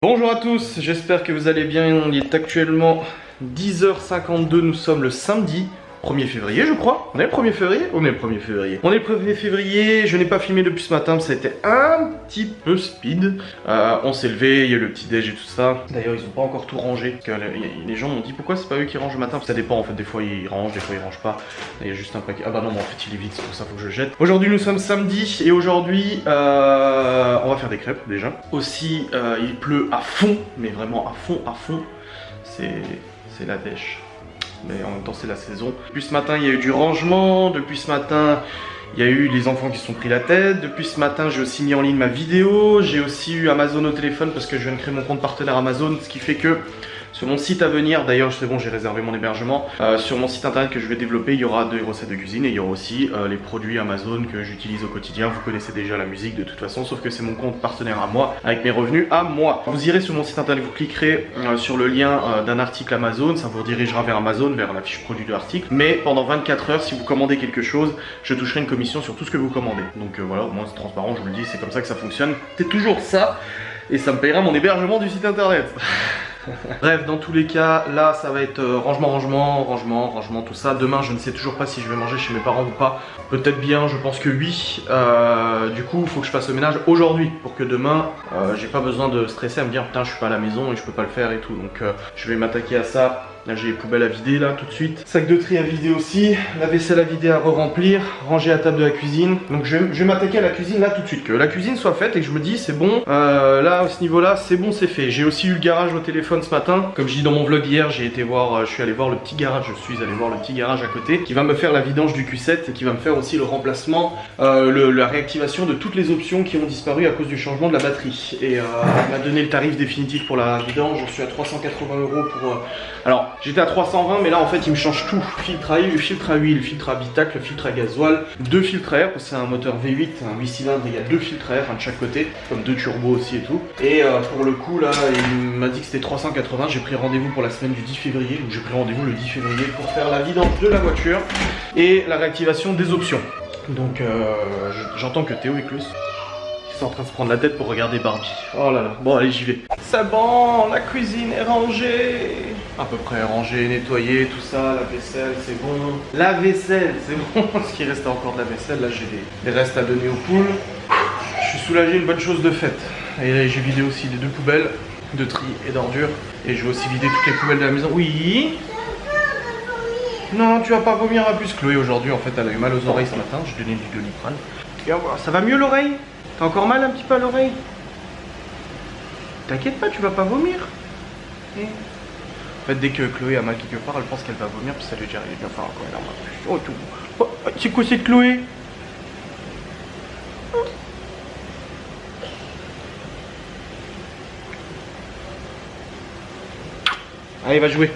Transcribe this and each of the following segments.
Bonjour à tous, j'espère que vous allez bien. Il est actuellement 10h52, nous sommes le samedi 1er février je crois. On est le 1er février? On est le 1er février. On est le 1er février, je n'ai pas filmé depuis ce matin, ça a été un petit peu speed. On s'est levé, il y a eu le petit déj et tout ça. D'ailleurs ils ont pas encore tout rangé, parce que les gens m'ont dit pourquoi c'est pas eux qui rangent le matin. Ça dépend en fait, des fois ils rangent, des fois ils rangent pas. Là, il y a juste un paquet, ah bah non mais en fait il est vide, c'est pour ça faut que je le jette. Aujourd'hui nous sommes samedi et aujourd'hui on va faire des crêpes déjà. Aussi il pleut à fond, mais vraiment à fond. C'est la dèche. Mais en même temps c'est la saison. Depuis ce matin il y a eu du rangement, depuis ce matin il y a eu les enfants qui se sont pris la tête, depuis ce matin j'ai aussi mis en ligne ma vidéo, j'ai aussi eu Amazon au téléphone parce que je viens de créer mon compte partenaire Amazon, ce qui fait que sur mon site à venir, d'ailleurs c'est bon j'ai réservé mon hébergement, sur mon site internet que je vais développer il y aura des recettes de cuisine et il y aura aussi les produits Amazon que j'utilise au quotidien. Vous connaissez déjà la musique de toute façon, sauf que c'est mon compte partenaire à moi, avec mes revenus à moi. Vous irez sur mon site internet, vous cliquerez sur le lien d'un article Amazon, ça vous redirigera vers Amazon, vers la fiche produit de l'article. Mais pendant 24 heures, si vous commandez quelque chose, je toucherai une commission sur tout ce que vous commandez. Donc voilà, au moins c'est transparent, je vous le dis, c'est comme ça que ça fonctionne. C'est toujours ça, et ça me payera mon hébergement du site internet. Bref, dans tous les cas, là ça va être rangement, tout ça. Demain je ne sais toujours pas si je vais manger chez mes parents ou pas. Peut-être bien, je pense que oui. Du coup il faut que je fasse le ménage aujourd'hui pour que demain j'ai pas besoin de stresser à me dire putain je suis pas à la maison et je peux pas le faire et tout. Donc je vais m'attaquer à ça. Là j'ai les poubelles à vider là tout de suite. Sac de tri à vider aussi. La vaisselle à vider, à re-remplir. Ranger la table de la cuisine. Donc je vais m'attaquer à la cuisine là tout de suite. Que la cuisine soit faite et que je me dis c'est bon. Là à ce niveau là c'est bon, c'est fait. J'ai aussi eu le garage au téléphone ce matin. Comme je dis dans mon vlog hier, j'ai été voir, je suis allé voir le petit garage. Je suis allé voir le petit garage à côté qui va me faire la vidange du Q7 et qui va me faire aussi le remplacement, la réactivation de toutes les options qui ont disparu à cause du changement de la batterie. Et il m'a donné le tarif définitif pour la vidange. Je suis à 380 € pour... Alors j'étais à 320 mais là en fait il me change tout. Filtre à huile, filtre à habitacle, filtre à gasoil, 2 filtres à air parce que c'est un moteur V8, un 8 cylindres, il y a 2 filtres à air, un de chaque côté, comme 2 turbos aussi et tout. Et pour le coup là il m'a dit que c'était 380, j'ai pris rendez-vous pour la semaine du 10 février, donc j'ai pris rendez-vous le 10 février pour faire la vidange de la voiture et la réactivation des options. Donc j'entends que Théo et Klaus sont en train de se prendre la tête pour regarder Barbie. Oh là là, bon allez j'y vais. C'est bon, la cuisine est rangée. À peu près rangée, nettoyée, tout ça, la vaisselle c'est bon. La vaisselle c'est bon, ce qui reste encore de la vaisselle, là j'ai des restes à donner aux poules. Je suis soulagé, une bonne chose de faite. Et j'ai vidé aussi les 2 poubelles de tri et d'ordures. Et je vais aussi vider toutes les poubelles de la maison. Oui. Non, tu vas pas vomir à plus. Chloé aujourd'hui en fait elle a eu mal aux oreilles ce matin, j'ai donné du Doliprane. Ça va mieux l'oreille? T'as encore mal un petit peu à l'oreille? T'inquiète pas, tu vas pas vomir. En fait, dès que Chloé a mal quelque part, elle pense qu'elle va vomir, puis ça lui est déjà arrivé bien fort quand elle a mal. Oh, tout. Oh, c'est quoi cette Chloé? Allez, va jouer.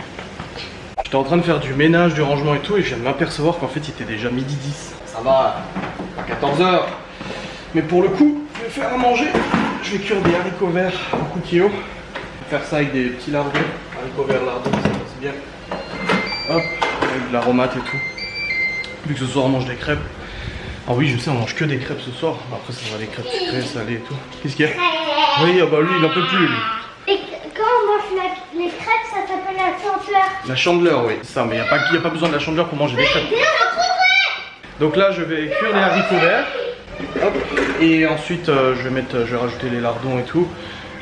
J'étais en train de faire du ménage, du rangement et tout, et je viens de m'apercevoir qu'en fait, il était déjà midi 10. Ça va, à 14 h. Mais pour le coup, je vais faire à manger. Je vais cuire des haricots verts en coquillot. Je vais faire ça avec des petits lardons. Haricots verts lardons, ça passe bien. Hop, avec de l'aromate et tout. Vu que ce soir on mange des crêpes. Ah oui, je sais, on mange que des crêpes ce soir. Après, ça va des crêpes sucrées, salées et tout. Qu'est-ce qu'il y a? Oui, ah bah lui, il en peut plus lui. Et quand on mange les crêpes, ça s'appelle la chandeleur. La chandeleur, oui. Ça, mais il n'y a pas besoin de la chandeleur pour manger des crêpes. Donc là, je vais cuire les haricots verts. Hop. Et ensuite je vais rajouter les lardons et tout.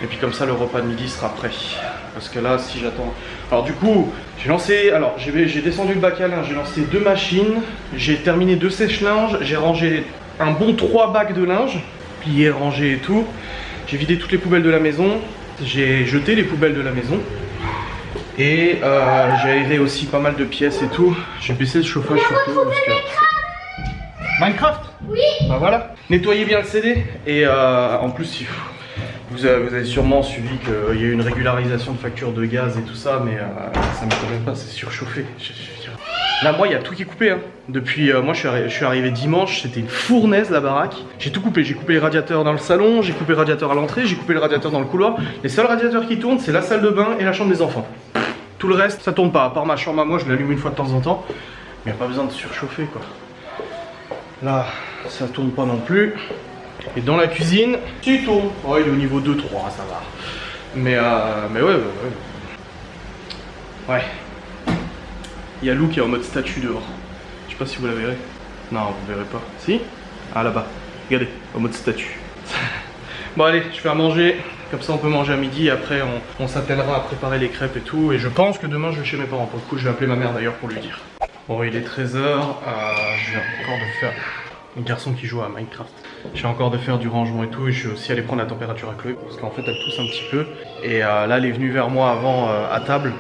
Et puis comme ça le repas de midi sera prêt. Parce que là si j'attends... Alors du coup j'ai lancé... Alors j'ai descendu le bac à linge, j'ai lancé 2 machines. J'ai terminé 2 sèche-linges. J'ai rangé un bon 3 bacs de linge. Plié, rangé et tout. J'ai vidé toutes les poubelles de la maison. J'ai jeté les poubelles de la maison. Et j'ai aéré aussi pas mal de pièces et tout. J'ai baissé le chauffage surtout parce que... Minecraft? Oui. Bah voilà. Nettoyez bien le CD. Et en plus, vous avez sûrement suivi qu'il y a eu une régularisation de facture de gaz et tout ça, mais ça m'étonne pas, c'est surchauffé. Là, moi, il y a tout qui est coupé. Hein. Depuis, moi, je suis arrivé dimanche, c'était une fournaise la baraque. J'ai tout coupé. J'ai coupé les radiateurs dans le salon, j'ai coupé le radiateur à l'entrée, j'ai coupé le radiateur dans le couloir. Les seuls radiateurs qui tournent, c'est la salle de bain et la chambre des enfants. Tout le reste, ça tourne pas. À part ma chambre à moi, je l'allume une fois de temps en temps. Mais il n'y a pas besoin de surchauffer, quoi. Là, ça tourne pas non plus. Et dans la cuisine, il tourne. Oh, il est au niveau 2-3, ça va. Mais ouais. Ouais. Il y a Lou qui est en mode statue dehors. Je sais pas si vous la verrez. Non, vous verrez pas. Si? Ah, là-bas. Regardez, en mode statue. Bon, allez, je vais à manger. Comme ça, on peut manger à midi. Et après, on s'attellera à préparer les crêpes et tout. Et je pense que demain, je vais chez mes parents. Pour le coup, je vais appeler ma mère d'ailleurs pour lui dire. Bon, il est 13h. Je viens encore de faire... Un garçon qui joue à Minecraft. Je viens encore de faire du rangement et tout. Et je suis aussi allé prendre la température à Chloé. Parce qu'en fait, elle tousse un petit peu. Et là, elle est venue vers moi avant à table.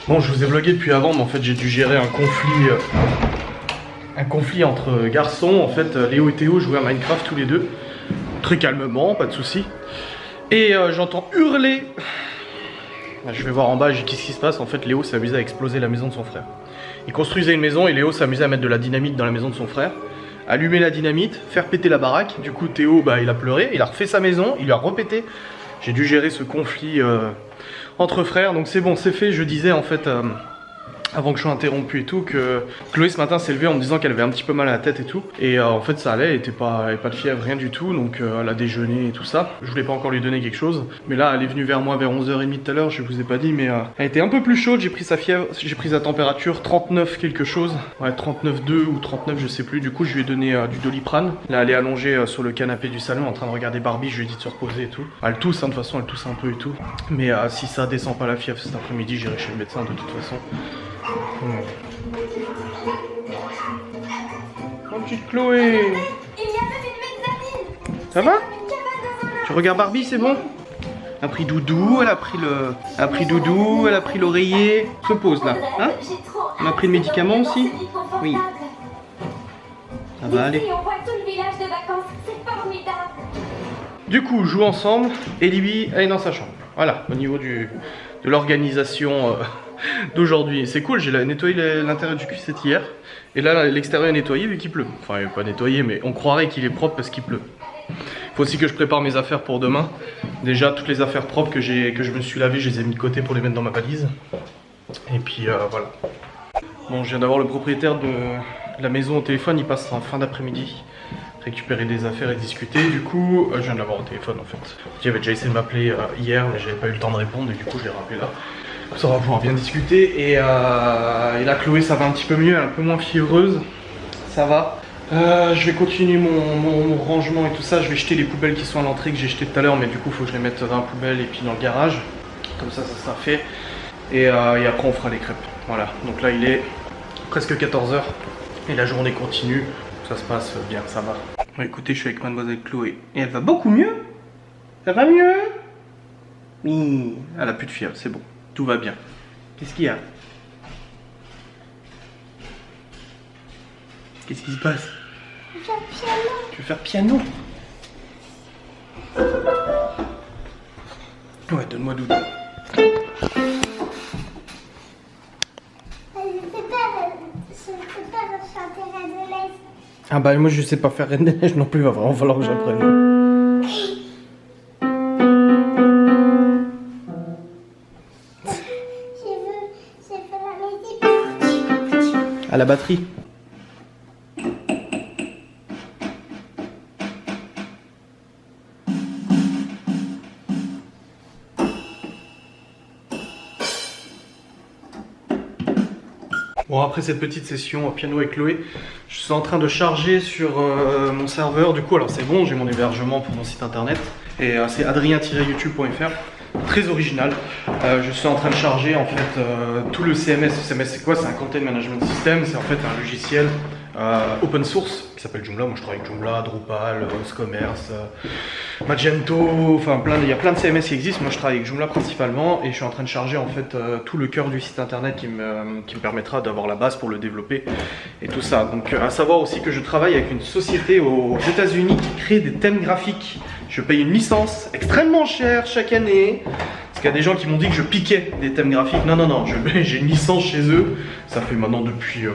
Bon, je vous ai vlogué depuis avant, mais en fait, j'ai dû gérer un conflit entre garçons. En fait, Léo et Théo jouaient à Minecraft tous les deux. Très calmement, pas de soucis. Et j'entends hurler. Je vais voir en bas, qu'est-ce qui se passe. En fait, Léo s'est amusé à exploser la maison de son frère. Il construisait une maison et Léo s'amusait à mettre de la dynamite dans la maison de son frère. Allumer la dynamite, faire péter la baraque. Du coup, Théo, il a pleuré, il a refait sa maison, il lui a repété. J'ai dû gérer ce conflit entre frères, donc c'est bon, c'est fait. Je disais en fait, avant que je sois interrompu et tout, que Chloé ce matin s'est levée en me disant qu'elle avait un petit peu mal à la tête et tout. Et en fait ça allait, elle avait pas de fièvre, rien du tout, donc elle a déjeuné et tout ça. Je voulais pas encore lui donner quelque chose, mais là elle est venue vers moi vers 11h30 tout à l'heure, je vous ai pas dit, mais elle était un peu plus chaude. J'ai pris sa fièvre, j'ai pris sa température, 39 quelque chose, ouais 39,2 ou 39 je sais plus. Du coup je lui ai donné du Doliprane. Là elle est allongée sur le canapé du salon en train de regarder Barbie, je lui ai dit de se reposer et tout. Elle tousse, hein, de toute façon elle tousse un peu et tout. Mais si ça descend pas la fièvre cet après-midi, j'irai chez le médecin de toute façon. Oh, petite Chloé. Ça va? Tu regardes Barbie, c'est bon? Elle a pris Doudou, elle a pris Doudou, elle a pris l'oreiller. Se pose là, hein? On a pris le médicament aussi? Oui. Ça va aller. Du coup, joue ensemble et Libby, elle est dans sa chambre. Voilà, au niveau de l'organisation d'aujourd'hui. C'est cool, j'ai nettoyé l'intérieur du cuissette hier. Et là, l'extérieur est nettoyé vu qu'il pleut. Enfin, il n'est pas nettoyé, mais on croirait qu'il est propre parce qu'il pleut. Il faut aussi que je prépare mes affaires pour demain. Déjà, toutes les affaires propres que je me suis lavé, je les ai mis de côté pour les mettre dans ma valise. Et puis, voilà. Bon, je viens d'avoir le propriétaire de la maison au téléphone. Il passe en fin d'après-midi récupérer des affaires et discuter. Du coup, je viens de l'avoir au téléphone en fait. J'avais déjà essayé de m'appeler hier, mais j'avais pas eu le temps de répondre. Et du coup, je l'ai rappelé là. Ça va pouvoir bien discuter. Et là, Chloé, ça va un petit peu mieux, elle est un peu moins fiévreuse. Ça va. Je vais continuer mon rangement et tout ça. Je vais jeter les poubelles qui sont à l'entrée que j'ai jetées tout à l'heure, mais du coup, il faut que je les mette dans la poubelle et puis dans le garage. Comme ça, ça sera fait. Et après, on fera les crêpes. Voilà. Donc là, il est presque 14h et la journée continue. Ça se passe bien, ça va. Bon, écoutez, je suis avec mademoiselle Chloé et elle va beaucoup mieux. Ça va mieux? Oui. Elle a plus de fièvre, c'est bon. Tout va bien. Qu'est-ce qu'il y a? Qu'est-ce qui se passe? Je vais faire piano. Tu veux faire piano? Ouais, donne-moi Doudou. Je ne peux pas chanter Reine des Neiges. Ah bah moi je sais pas faire Reine des Neiges non plus, il va vraiment falloir que j'apprenne. Je veux la musique. À la batterie. Bon, après cette petite session piano avec Chloé, je suis en train de charger sur mon serveur. Du coup, alors c'est bon, j'ai mon hébergement pour mon site internet. Et c'est adrien-youtube.fr. Très original. Je suis en train de charger en fait tout le CMS. Le CMS c'est quoi? C'est un Content Management System. C'est en fait un logiciel open source qui s'appelle Joomla. Moi je travaille avec Joomla, Drupal, HostCommerce, Magento, enfin il y a plein de CMS qui existent. Moi je travaille avec Joomla principalement et je suis en train de charger en fait tout le cœur du site internet qui me permettra d'avoir la base pour le développer et tout ça. Donc à savoir aussi que je travaille avec une société aux États-Unis qui crée des thèmes graphiques. Je paye une licence extrêmement chère chaque année. Parce qu'il y a des gens qui m'ont dit que je piquais des thèmes graphiques. Non, non, non, j'ai une licence chez eux. Ça fait maintenant depuis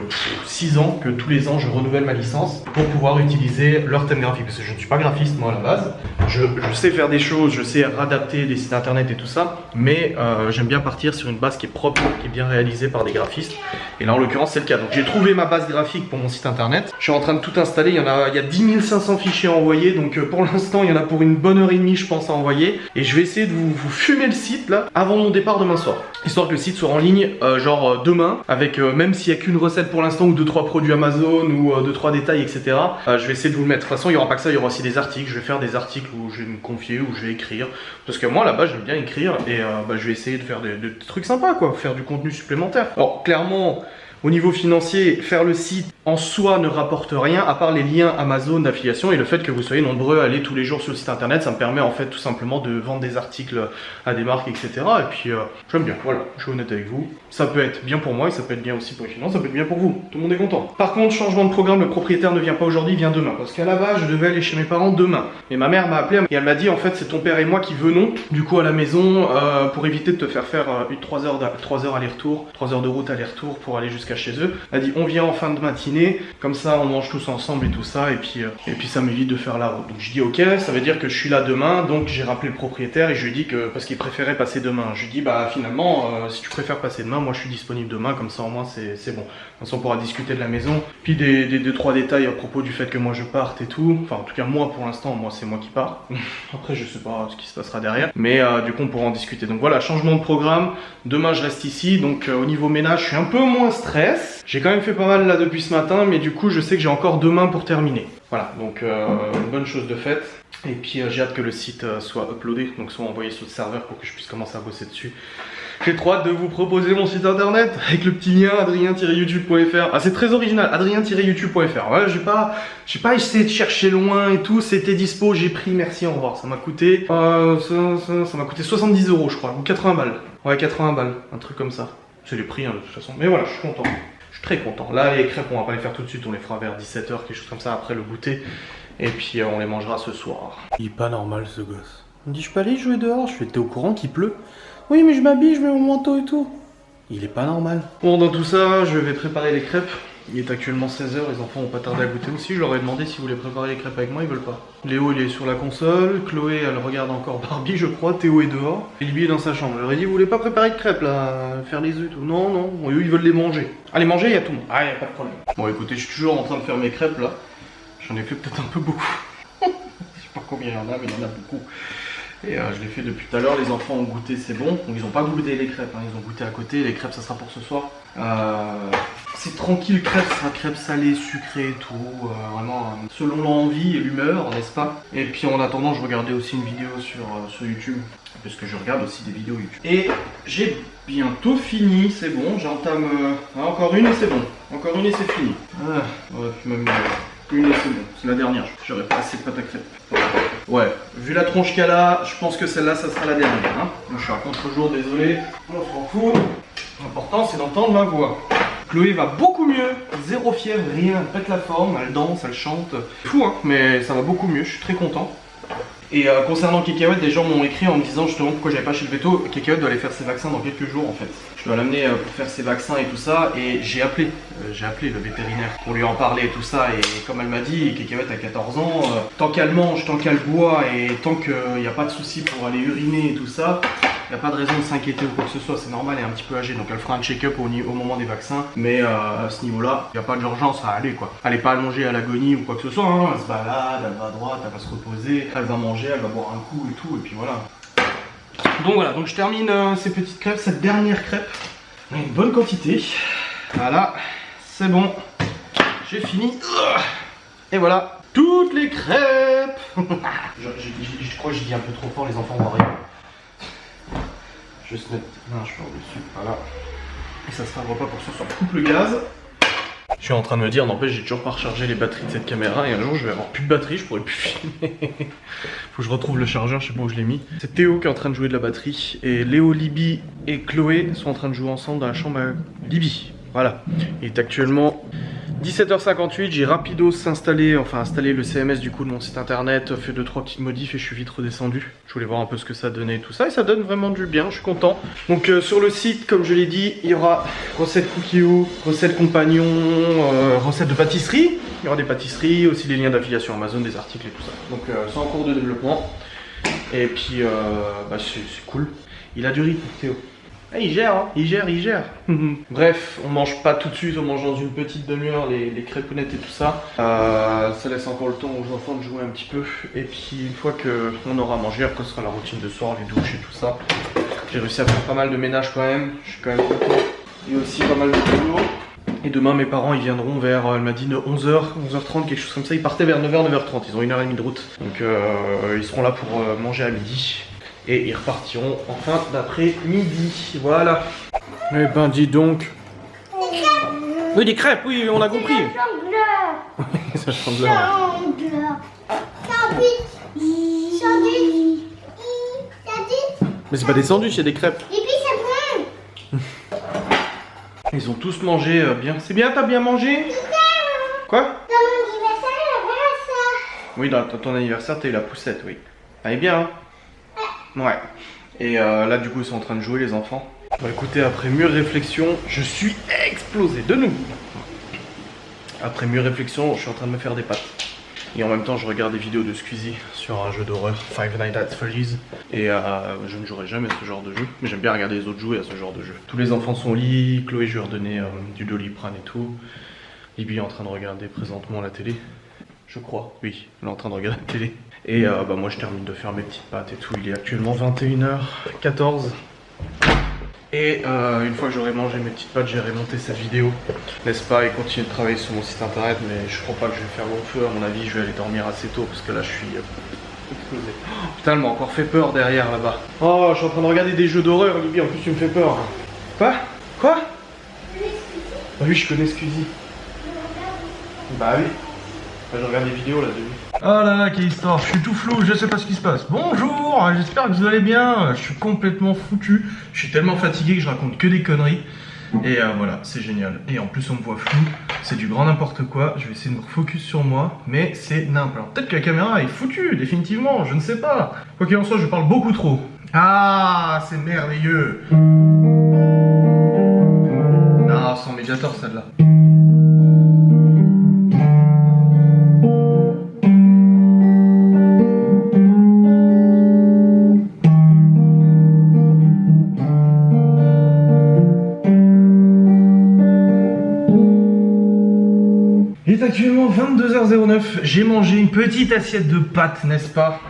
6 ans que tous les ans je renouvelle ma licence pour pouvoir utiliser leurs thèmes graphiques. Parce que je ne suis pas graphiste moi à la base. Je sais faire des choses, je sais adapter des sites internet et tout ça. Mais j'aime bien partir sur une base qui est propre, qui est bien réalisée par des graphistes. Et là en l'occurrence c'est le cas. Donc j'ai trouvé ma base graphique pour mon site internet. Je suis en train de tout installer. Il y a 10 500 fichiers à envoyer. Donc pour l'instant il y en a pour une bonne heure et demie je pense à envoyer. Et je vais essayer de vous fumer le site. site là avant mon départ demain soir. Histoire que le site soit en ligne genre demain, avec même s'il n'y a qu'une recette pour l'instant ou 2-3 produits Amazon ou 2-3 détails, etc. Je vais essayer de vous le mettre. De toute façon, il n'y aura pas que ça, il y aura aussi des articles. Je vais faire des articles où je vais me confier, où je vais écrire. Parce que moi là-bas, j'aime bien écrire et je vais essayer de faire des trucs sympas quoi, faire du contenu supplémentaire. Alors clairement, au niveau financier, faire le site en soi ne rapporte rien à part les liens Amazon d'affiliation et le fait que vous soyez nombreux à aller tous les jours sur le site internet, ça me permet en fait tout simplement de vendre des articles à des marques, etc. Et puis j'aime bien, voilà, je suis honnête avec vous. Ça peut être bien pour moi et ça peut être bien aussi pour les finances, ça peut être bien pour vous. Tout le monde est content. Par contre, changement de programme, le propriétaire ne vient pas aujourd'hui, il vient demain. Parce qu'à la base, je devais aller chez mes parents demain. Et ma mère m'a appelé et elle m'a dit en fait c'est ton père et moi qui venons du coup à la maison pour éviter de te faire 3 heures aller-retour, 3 heures de route aller-retour pour aller jusqu'à chez eux. Elle a dit on vient en fin de matinée, comme ça on mange tous ensemble et tout ça et puis ça m'évite de faire la route. Donc je dis ok, ça veut dire que je suis là demain, donc j'ai rappelé le propriétaire et je lui ai dit que parce qu'il préférait passer demain. Je lui ai dit bah finalement si tu préfères passer demain, moi je suis disponible demain, comme ça au moins c'est bon. Comme ça on pourra discuter de la maison, puis des 2-3 détails à propos du fait que moi je parte et tout. Enfin en tout cas moi pour l'instant, moi c'est moi qui pars. Après je sais pas ce qui se passera derrière, mais du coup on pourra en discuter. Donc voilà, changement de programme, demain je reste ici, donc au niveau ménage je suis un peu moins stress. J'ai quand même fait pas mal là depuis ce matin, mais du coup je sais que j'ai encore demain pour terminer. Voilà, donc une bonne chose de faite. Et puis j'ai hâte que le site soit uploadé, donc soit envoyé sur le serveur pour que je puisse commencer à bosser dessus. J'ai trop hâte de vous proposer mon site internet avec le petit lien adrien-youtube.fr. Ah c'est très original, adrien-youtube.fr. Ouais, j'ai pas essayé de chercher loin et tout, c'était dispo, j'ai pris, merci, au revoir. Ça m'a coûté ça m'a coûté 70 € je crois, ou 80 balles. Ouais, 80 balles, un truc comme ça. C'est les prix hein, de toute façon. Mais voilà, je suis content. Je suis très content. Là les crêpes on va pas les faire tout de suite, on les fera vers 17 h, quelque chose comme ça après le goûter. Et puis on les mangera ce soir. Il est pas normal ce gosse. Il me dit je peux aller jouer dehors, je fais t'es au courant qu'il pleut? Oui mais je m'habille, je mets mon manteau et tout. Il est pas normal. Bon dans tout ça, je vais préparer les crêpes. Il est actuellement 16 h, les enfants ont pas tardé à goûter aussi. Je leur ai demandé s'ils voulaient préparer les crêpes avec moi, ils veulent pas. Léo il est sur la console, Chloé elle regarde encore Barbie je crois, Théo est dehors. Et Libby est dans sa chambre. Je leur ai dit vous voulez pas préparer de crêpes là, faire les œufs et tout. Non, non, eux ils veulent les manger. Allez manger, il y a tout le monde. Ah y a pas de problème. Bon écoutez, je suis toujours en train de faire mes crêpes là. J'en ai fait peut-être un peu beaucoup. Je sais pas combien il y en a, mais il y en a beaucoup. Et je l'ai fait depuis tout à l'heure, les enfants ont goûté, c'est bon. Donc ils n'ont pas goûté les crêpes, hein. Ils ont goûté à côté, les crêpes ça sera pour ce soir. C'est tranquille, crêpes, ça sera crêpes salées, sucrées et tout, vraiment selon l'envie et l'humeur, n'est-ce pas? Et puis en attendant, je regardais aussi une vidéo sur YouTube, parce que je regarde aussi des vidéos YouTube. Et j'ai bientôt fini, c'est bon, j'entame encore une et c'est bon. Encore une et c'est fini. Ouais, même une et c'est bon, c'est la dernière, j'aurais pas assez de pâte à crêpes. Ouais, vu la tronche qu'elle a, je pense que celle-là, ça sera la dernière. Hein. Moi, je suis à contre-jour, désolé. On s'en fout. L'important, c'est d'entendre ma voix. Chloé va beaucoup mieux. Zéro fièvre, rien. Elle pète la forme, elle danse, elle chante. Fou, hein, mais ça va beaucoup mieux. Je suis très content. Et concernant Kékéouette, des gens m'ont écrit en me disant justement pourquoi j'avais pas chez le veto. Kékéouette doit aller faire ses vaccins dans quelques jours en fait. Je dois l'amener pour faire ses vaccins et tout ça. Et j'ai appelé le vétérinaire pour lui en parler et tout ça. Et comme elle m'a dit, Kékéouette a 14 ans, tant qu'elle mange, tant qu'elle boit et tant qu'il n'y a pas de souci pour aller uriner et tout ça, il n'y a pas de raison de s'inquiéter ou quoi que ce soit, c'est normal, elle est un petit peu âgée, donc elle fera un check-up au moment des vaccins. Mais à ce niveau-là, il n'y a pas d'urgence à aller quoi. Elle n'est pas allongée à l'agonie ou quoi que ce soit, hein. Elle se balade, elle va à droite, elle va se reposer, elle va manger, elle va boire un coup et tout, et puis voilà. Donc voilà, donc je termine ces petites crêpes, cette dernière crêpe, une bonne quantité. Voilà, c'est bon, j'ai fini. Et voilà, toutes les crêpes. Je crois que je dis un peu trop fort, les enfants vont rire. Juste mettre un cheveu dessus, voilà. Et ça sera le repas pour ce soir. Coupe le gaz. Je suis en train de me dire, n'empêche, j'ai toujours pas rechargé les batteries de cette caméra et un jour je vais avoir plus de batterie, je pourrai plus filmer. Faut que je retrouve le chargeur, je sais pas où je l'ai mis. C'est Théo qui est en train de jouer de la batterie et Léo, Libby et Chloé sont en train de jouer ensemble dans la chambre à Libby. Voilà. Il est actuellement 17 h 58, j'ai rapidos installé le CMS du coup de mon site internet, fait 2-3 petites modifs et je suis vite redescendu. Je voulais voir un peu ce que ça donnait et tout ça, et ça donne vraiment du bien, je suis content. Donc sur le site, comme je l'ai dit, il y aura recettes cookies, recettes compagnons, recettes de pâtisserie. Il y aura des pâtisseries, aussi les liens d'affiliation Amazon, des articles et tout ça. Donc c'est en cours de développement. Et puis c'est cool. Il a du rythme, Théo. Ah, il gère, hein. Il gère. Bref, on mange pas tout de suite, on mange dans une petite demi-heure les crêpounettes et tout ça. Ça laisse encore le temps aux enfants de jouer un petit peu. Et puis une fois qu'on aura mangé, après ce sera la routine de soir, les douches et tout ça. J'ai réussi à faire pas mal de ménage quand même, je suis quand même content. Il y a aussi pas mal de boulot. Et demain mes parents ils viendront vers, elle m'a dit 11h, 11h30, quelque chose comme ça. Ils partaient vers 9h, 9h30, ils ont 1h30 de route. Donc ils seront là pour manger à midi. Et ils repartiront en fin d'après-midi, voilà. Eh ben dis donc. Oui des crêpes, oui on a compris. Ça chante là. Mais c'est pas des sandwichs, c'est des crêpes. Et puis c'est bon. Ils ont tous mangé bien. C'est bien, t'as bien mangé? Quoi? Dans mon anniversaire, il y avait ça. Oui, dans ton anniversaire, t'as eu la poussette, oui. Elle est bien, hein? Ouais. Et là, du coup, ils sont en train de jouer, les enfants. Bon, écoutez, après mûre réflexion, je suis explosé de nouveau. Après mûre réflexion, je suis en train de me faire des pâtes. Et en même temps, je regarde des vidéos de Squeezie sur un jeu d'horreur, Five Nights at Freddy's. Et je ne jouerai jamais à ce genre de jeu, mais j'aime bien regarder les autres jouer à ce genre de jeu. Tous les enfants sont au lit, Chloé, je lui ai redonné du Doliprane et tout. Libby est en train de regarder présentement la télé. Je crois, oui, elle est en train de regarder la télé. Et bah, moi, je termine de faire mes petites pâtes et tout. Il est actuellement 21h14. Et une fois que j'aurai mangé mes petites pâtes, j'irai monter cette vidéo, n'est-ce pas, et continuer de travailler sur mon site internet. Mais je crois pas que je vais faire long feu, à mon avis, je vais aller dormir assez tôt parce que là je suis explosé. Oh, putain, elle m'a encore fait peur derrière là-bas. Oh, je suis en train de regarder des jeux d'horreur, Libby, en plus tu me fais peur. Quoi? Quoi? Bah oui, je connais Squeezie. Bah oui. Je regarde des vidéos là de lui. Oh là là, quelle histoire, je suis tout flou, je sais pas ce qui se passe. Bonjour, j'espère que vous allez bien. Je suis complètement foutu. Je suis tellement fatigué que je raconte que des conneries. Et voilà, c'est génial. Et en plus on me voit flou, c'est du grand n'importe quoi. Je vais essayer de me refocus sur moi, mais c'est n'importe. Alors peut-être que la caméra est foutue, définitivement, je ne sais pas. Quoi qu'il en soit, je parle beaucoup trop. Ah, c'est merveilleux. Non, c'est en médiator celle-là. Il est actuellement 22h09, j'ai mangé une petite assiette de pâtes, n'est-ce pas?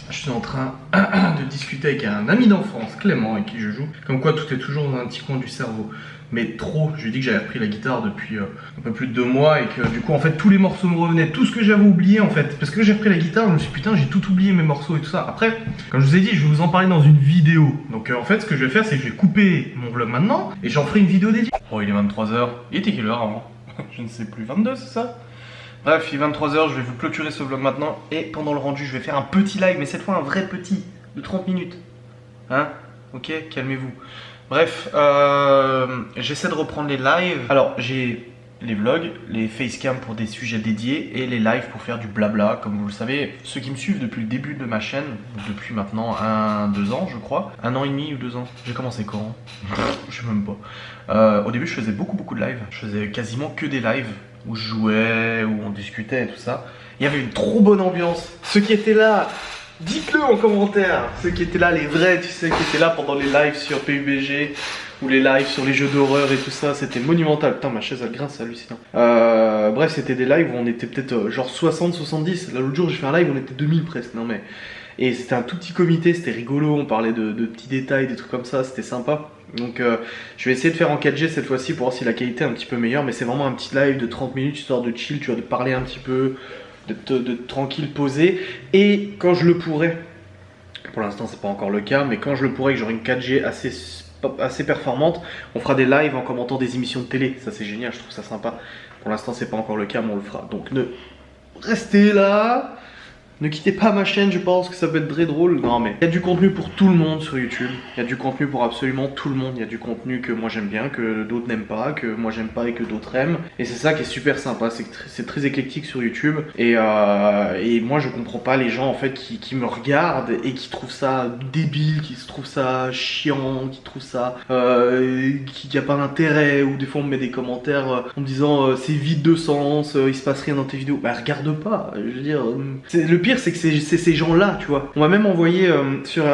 Je suis en train de discuter avec un ami d'enfance, Clément, avec qui je joue. Comme quoi tout est toujours dans un petit coin du cerveau. Mais trop, je lui ai dit que j'avais repris la guitare depuis un peu plus de 2 mois et que du coup en fait tous les morceaux me revenaient, tout ce que j'avais oublié en fait. Parce que j'ai repris la guitare, je me suis dit putain j'ai tout oublié mes morceaux et tout ça. Après, comme je vous ai dit, je vais vous en parler dans une vidéo. Donc en fait ce que je vais faire c'est que je vais couper mon vlog maintenant et j'en ferai une vidéo dédiée. Oh il est 23h, il était quelle heure avant? Je ne sais plus, 22 c'est ça? Bref, il est 23h, je vais vous clôturer ce vlog maintenant. Et pendant le rendu, je vais faire un petit live, mais cette fois un vrai petit, de 30 minutes. Hein? Ok, calmez-vous. Bref, j'essaie de reprendre les lives. Alors, j'ai les vlogs, les facecam pour des sujets dédiés et les lives pour faire du blabla. Comme vous le savez, ceux qui me suivent depuis le début de ma chaîne, depuis maintenant 2 ans je crois, 1 an et demi ou 2 ans. J'ai commencé quand? Je sais même pas. Au début je faisais beaucoup de lives, je faisais quasiment que des lives où je jouais, où on discutait et tout ça. Il y avait une trop bonne ambiance. Ceux qui étaient là, dites-le en commentaire. Ceux qui étaient là, les vrais, tu sais, qui étaient là pendant les lives sur PUBG ou les lives sur les jeux d'horreur et tout ça, c'était monumental. Putain, ma chaise elle grince, c'est hallucinant. Bref, c'était des lives où on était peut-être genre 60, 70. Là, l'autre jour, j'ai fait un live, on était 2000 presque. Non mais. Et c'était un tout petit comité, c'était rigolo, on parlait de petits détails, des trucs comme ça, c'était sympa. Donc je vais essayer de faire en 4G cette fois-ci pour voir si la qualité est un petit peu meilleure. Mais c'est vraiment un petit live de 30 minutes, histoire de chill, tu vois, de parler un petit peu, de tranquille, posé. Et quand je le pourrai, pour l'instant c'est pas encore le cas, mais quand je le pourrai, que j'aurai une 4G assez performante, on fera des lives en commentant des émissions de télé. Ça c'est génial, je trouve ça sympa. Pour l'instant c'est pas encore le cas, mais on le fera. Donc restez là. Ne quittez pas ma chaîne, je pense que ça peut être très drôle. Non mais il y a du contenu pour tout le monde sur YouTube. Il y a du contenu pour absolument tout le monde. Il y a du contenu que moi j'aime bien, que d'autres n'aiment pas, que moi j'aime pas et que d'autres aiment. Et c'est ça qui est super sympa, c'est très éclectique sur YouTube. Et moi je comprends pas les gens en fait qui me regardent et qui trouvent ça débile, qui se trouvent ça chiant, qui trouvent ça qui n'y a pas d'intérêt. Ou des fois on me met des commentaires en me disant c'est vide de sens, il se passe rien dans tes vidéos. Bah regarde pas, je veux dire. Le pire c'est que c'est ces gens-là, tu vois. On m'a même envoyé sur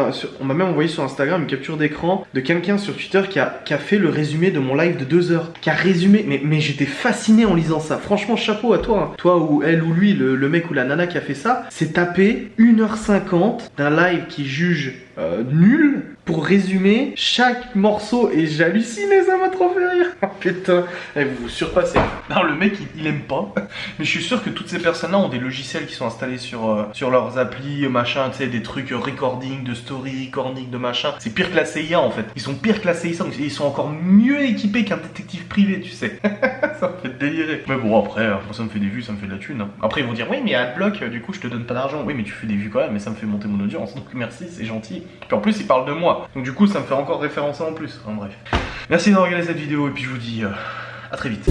Instagram une capture d'écran de quelqu'un sur Twitter qui a fait le résumé de mon live de 2 heures. Qui a résumé, mais j'étais fasciné en lisant ça. Franchement, chapeau à toi. Hein. Toi ou elle ou lui, le mec ou la nana qui a fait ça, c'est tapé 1h50 d'un live qui juge nul pour résumer chaque morceau et j'hallucinais, ça m'a trop fait rire. Oh, putain, vous vous surpassez. Non, le mec il aime pas. Mais je suis sûr que toutes ces personnes-là ont des logiciels qui sont installés sur leurs applis, machin, tu sais, des trucs recording, de story, recording, de machin. C'est pire que la CIA en fait. Ils sont pire que la CIA, donc ils sont encore mieux équipés qu'un détective privé, tu sais. Ça me fait délirer. Mais bon, après, ça me fait des vues, ça me fait de la thune. Hein. Après, ils vont dire, oui, mais Adblock, du coup, je te donne pas d'argent. Oui, mais tu fais des vues quand même, mais ça me fait monter mon audience. Donc merci, c'est gentil. Puis en plus, ils parlent de moi. Donc du coup, ça me fait encore référencer en plus. Enfin, bref. Merci d'avoir regardé cette vidéo et puis je vous dis à très vite.